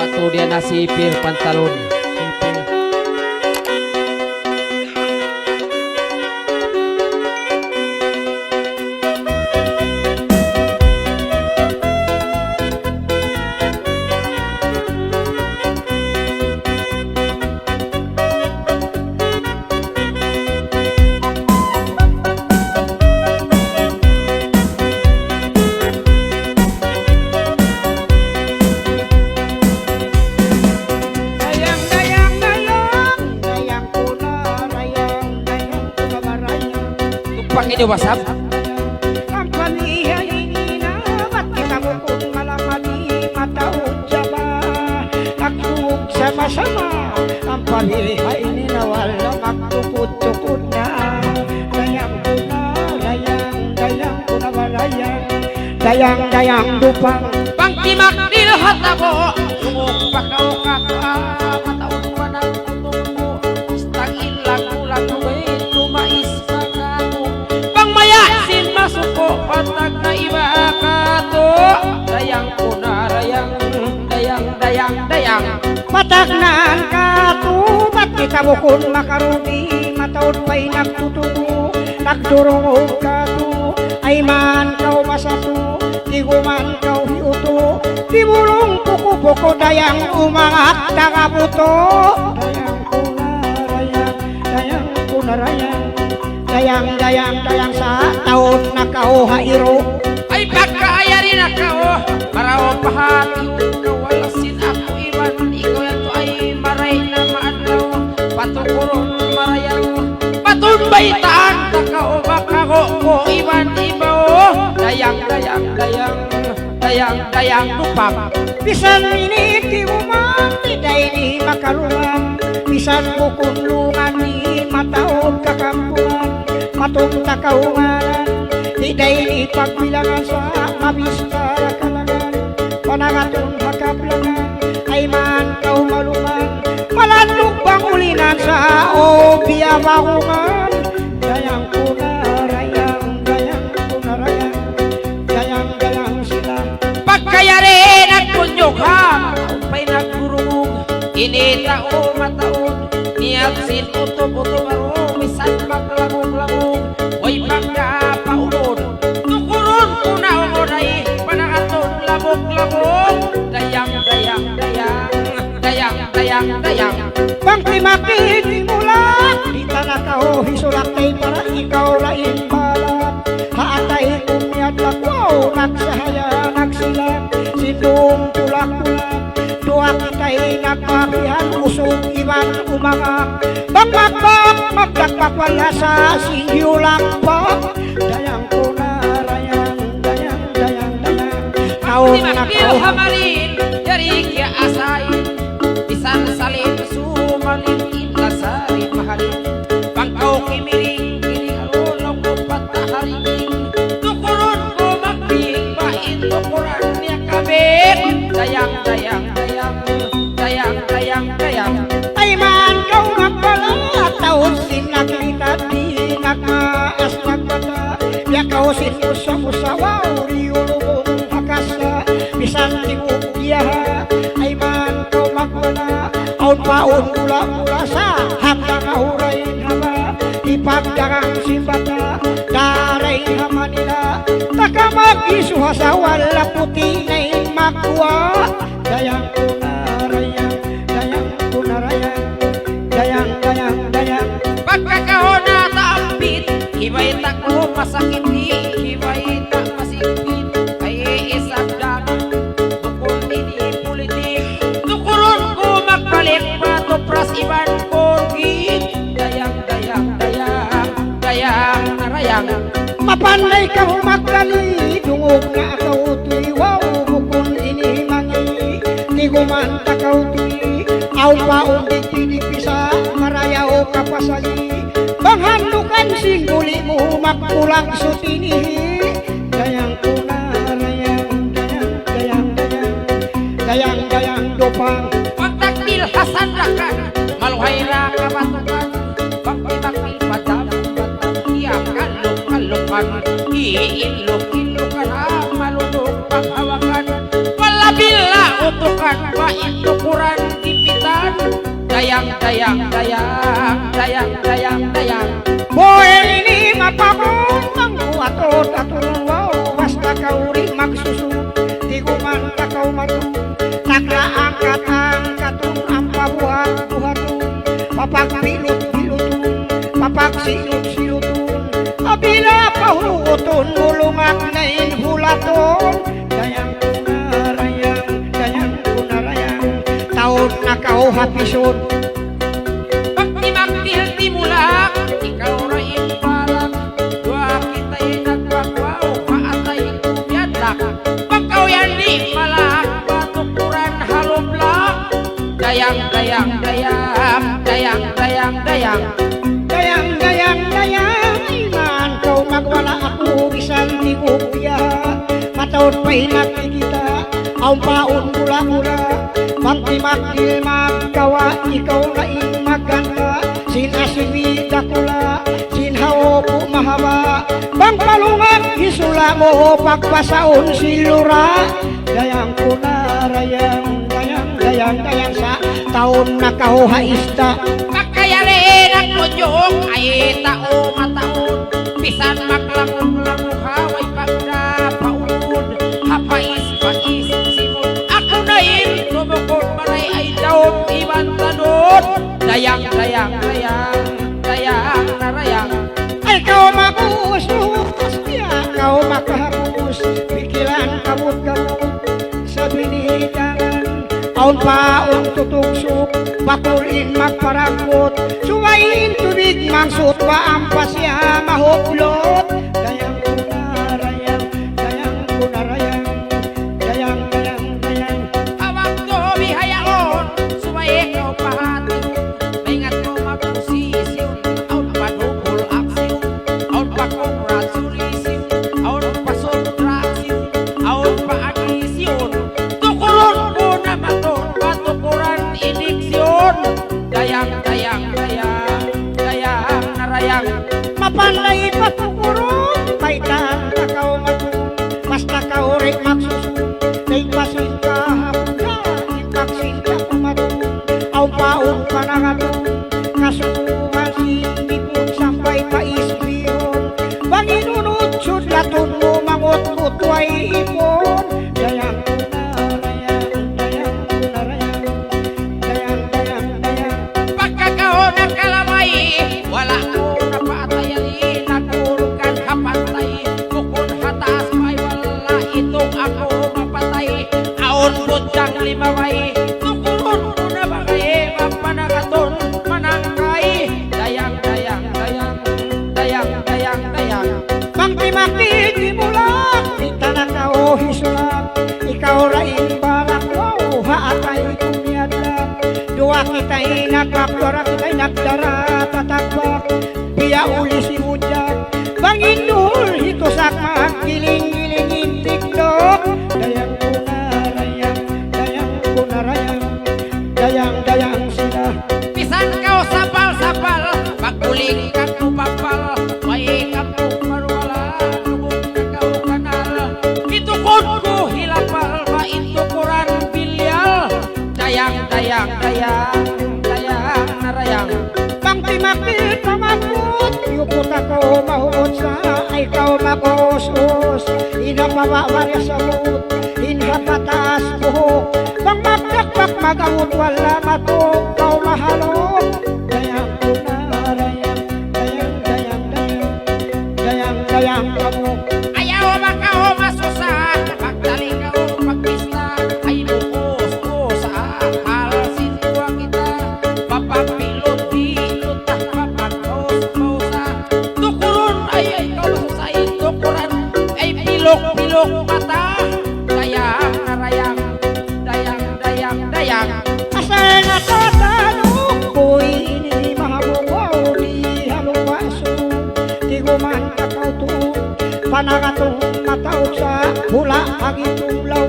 Ato dia na sipir pantalon. Pakai di WhatsApp. Kampanihan ini nabat kita bukun malam mati mata ujaba nakuk sama-sama kampanihan ini nawal maktukut-tukut na dayang kuna barayang dayang dupang Pang timak dilhatabo sumuk pakau kakak mata upanang tutungmu istangin lagu-lagu itu mais suko patag na iba kato dayang kuna dayang matagnan kato ba't kita bukun makaruni mataod pa'y nagtutubo nagdurong kato ay man kau masato di guman kau hiuto di bulong puko-puko dayang umangat nakabuto dayang kuna dayang sa taon na kao hairo ay pagkaayari na kao maraw pahati kawalasin ako iwan ikaw yato ay maray na maadlaw patukuron marayaw patumbaitaan na kao makako ko iwan ibaw dayang lupang bisan miniti umang tiday ni makalumang bisan bukunlungan ni mataod kakampuan matong takaumanan tiday ni pagbilangan sa mabistara kalangan panangatong hakaplangan ay man kau malumang malandog bang ulinan sa obya makungan dayang kuna dayang sila pagkayari nagkunyukhang pa'y nagburugog inita o mataon niyapsin uto-uto maro misan maglagog-lagog way pagkapaunod tukuron kuna umunay panangaton lagog-lagog dayang bang timakit imulak di tanah kau hisulak kay para ikaw lain balak haatay kumyat lakwaw nagsahaya nagsilang sindong tulak-tulak dua kita'y nagpapihan usong ibang umangak bakbak magdakbak wala sa sinyo lakpak dayang kuna dayang taon na kau hamarin dari kya asain isan salin sumalin inlasari mahalin pangkau kimiring kiring alulaw ko pataharing tukuron ko magbiing bain tukuran niya kabit dayang ay man kau magpala taon sinaklitat di nagmaas nagmata ya kau sinusa-musawaw riulubong makasa bisan timog biyaha ay man kau magpala aun paun mula-mula sa hanggang ahurain hama ipagdagang simbata daray hama nila taka mag-isuha sa wala puti na magkuha dayang pagkakahon na taambit hibay tako masakit hibay na masipit ay isang dagat tukol ini politik tukulon ko magbalik patopras iban korgit dayang mapanday ka magdali dungog na akaw tuiwaw bukol ini mangi di guman takaw tui aw paong digpisa marayaw kapasali banghandukan singguli mo magpulang sutini dayang kuna dayang dopang pagtakdil hasan rakan maluhay ra kabatukan pagpibakil padam iyam kalok-kalokan iilok-ilokan malunok paghawakan palabila utukan paindok dayang, dayang. Boy, ini mapapun mangkuatot atong wow, basta kauri magsusun, di ko man takaw matun, naglaangkat-angkatun ang pabuhat-buhatun, papagpilot-pilotun, papagsilot-silotun, abila pahutun, mulungat na inhulaton, dayang kunarayang, taon na kauhapisun. Pagtimaktil timulak, ikaw ra imbalak. Dua kita'y nagwagwaw, paatay kumyadak. Pagkaw yan di malak, patukuran haloblak. Dayang, dayang, dayang, dayang, dayang, dayang. Dayang, iman kau magwala ako bisan di ko biya. Mataon pa'y nakikita, ang paon mula-mula. Magtimakil magkawa, ikaw na maganda. Sinasibida kula, sinhaw po mahaba. Bang palungan, hisula mo pagpasaon silura. Dayang kunarayang, dayang sa taon na kahuhaista. Pagkayalin ang kudyong, ay tao mataon. Bisan maglamog-lamog haway pagdapaun. Hapais, pais, simon. Ako na yun, tumukod malay ay daon, iban tanod. Dayang, dayang, dayang, dayang, narayang. Ay kau makusus, ya kau makahapus. Pikiran kamut-kamut sa binihidangan. Aun paon tutugsok, bakulin magparangkot. Suwain tubig mangsut, paampas siya mahublot. Dayang kunarayang, dayang kunarayang, dayang. Awag to bihayaon, sumaye ikaw pahati. Maingat ko magposisyon, aun padukol aksyon, aun pa-congratulation, aun pa-subtraction, aun pa-addition. Tukulon ko na maton, patukuran iniksyon. Dayang, dayang, dayang, dayang, narayang. Mapanlay patukuron, kaitan na kau matun. Basta kau rin magsusun, kay pasin ka hapda, ipaksin ka kumatun. Ang paon ka nakatun, kasukuhan sinipon, sampay pa isbiyon. Banginunod sudlaton mo, mangot-ngot way ipon. Dayang kunarayang, dayang. Pagkakaon ng kalamay, wala ko napatayali, nagulukan kapantay. Bukod hatas may wala, itong ako mapatay. Aon budyang limaway, tukulon ko na bagay, mapanagaton, manangkay. Dayang, dayang, dayang, dayang, dayang, dayang. Mangti-makti di mulak, kita na kau hisulak. Ikaw rain balak, wow, haatay kumyadlak. Dua kita'y nagkapdora, kita'y nagdara, tatagbak. Biya uli si Mudyak, bangindul, hitosak maggiling-giling intikdok. Dayang kunarayang, dayang sila. Pisan kau sapal-sapal, pagkuling kang kupapal, may kang kumarwala, lubog na kau kanal. Itukod ko hilapal, maintukuran bilyal. Dayang, dayang, dayang, dayang, narayang. Mangti-makti pamakot, yupot ako mahumot sa ay kau makosos. Inapawawarya sa mood, inhapataas buhok. Bang magdakpak magawot, wala matog, kau mahalok. Dayang kunarayang, dayang kamo. Ayaw makaw masusa, pagdali ka o pagpista, ay bukos ko sa akal, sintuwa kita. Papapilot-pilot na papagpaus-pausa. Tukuron ay ikaw masusa, tukuran ay pilok-pilok mata. Dayang, narayang, dayang, dayang, dayang. Asal natatanong, boy, ini mahabukaw, di haluwaso. Di guman kakautuon, panakatong mataog sa hula agitulaw.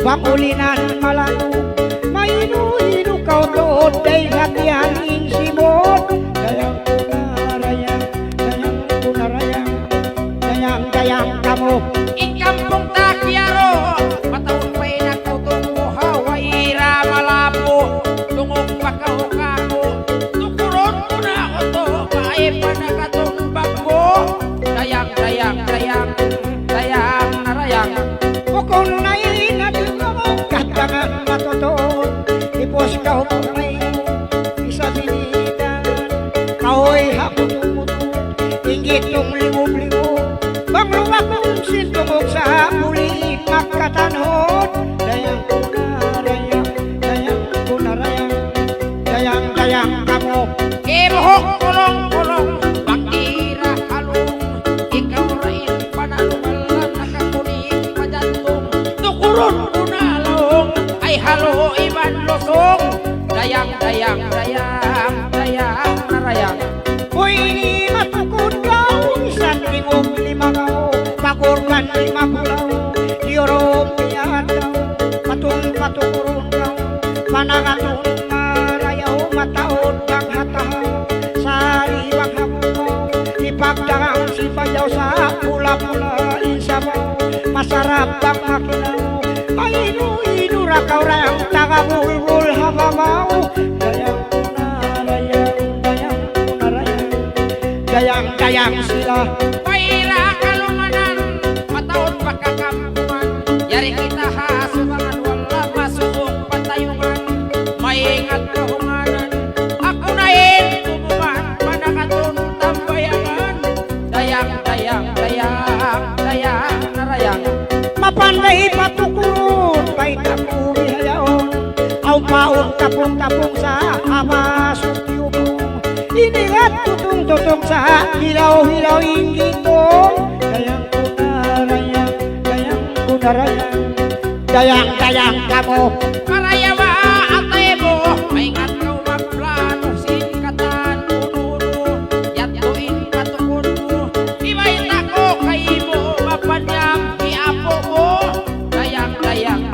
Pangulinan malanong, mainu-inu kau doon, day hatian insimot. Dayang kunarayang, dayang kamo. Ikampong takyaro, matawag pa'y nagtutungo, haway ramalapo, tungong pakaw-kako. Tukuron ko na ako to, matutuon, ipos ka humay, isa binitan, kahoy hapon-hapon, inggit yung liwog-liwog, bangluwa kong sintumog sa puling magkatanod, dayang kunarayang, dayang kunarayang, dayang kamo. Ibuhok kulong-kulong, bakira halong, ikaw rin panalumalan, nakakuning padantong, tukuron unalong, ay halo iban losong, dayang narayang. Uy, matukod daw, isang lingog limagaw, pagurban limagulaw, diorong piyahan daw, patung-patukuron daw, panangatong marayaw, mataon kang hatahaw, sa liwang hamugaw, ipagdagang si Bayaw sa pula-pula insabaw, masarap ang makilaw, mainu-inu rakaw rayang tagabulbul hababaw, dayang dayang sila. Paira kalumanan, mataon pagkakampuman, yari kita hasubangan, wala masubok patayungan, maingat kahunganan, ako na tubukan, manakaton tambayangan, dayang narayang. Mapanday patukurun, pa'y nakumihayaon, aw paon tapong-tapong sa amasok tiyubong, inigat tutong-tutong sa hilaw-hilaw inggitong, dayang kunarayang, dayang kamo. Karayawa atay mo, maingat kau magplano, singkatan ununo, yatuin katukon mo, ibay tako kay mo, mapanyang iapo mo, dayang narayang.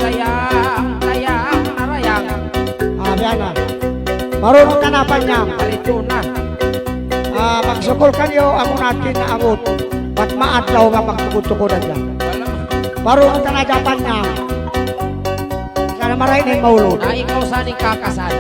Biana, marunong ka na panyang. Parito na. Magsukol kanyo amo natin na abot, pat maadlaw nga magtukod-tukodan dyan. Marunong ka na Japan niya. Sana maray na yung maulod. Na ikaw saning kakasal.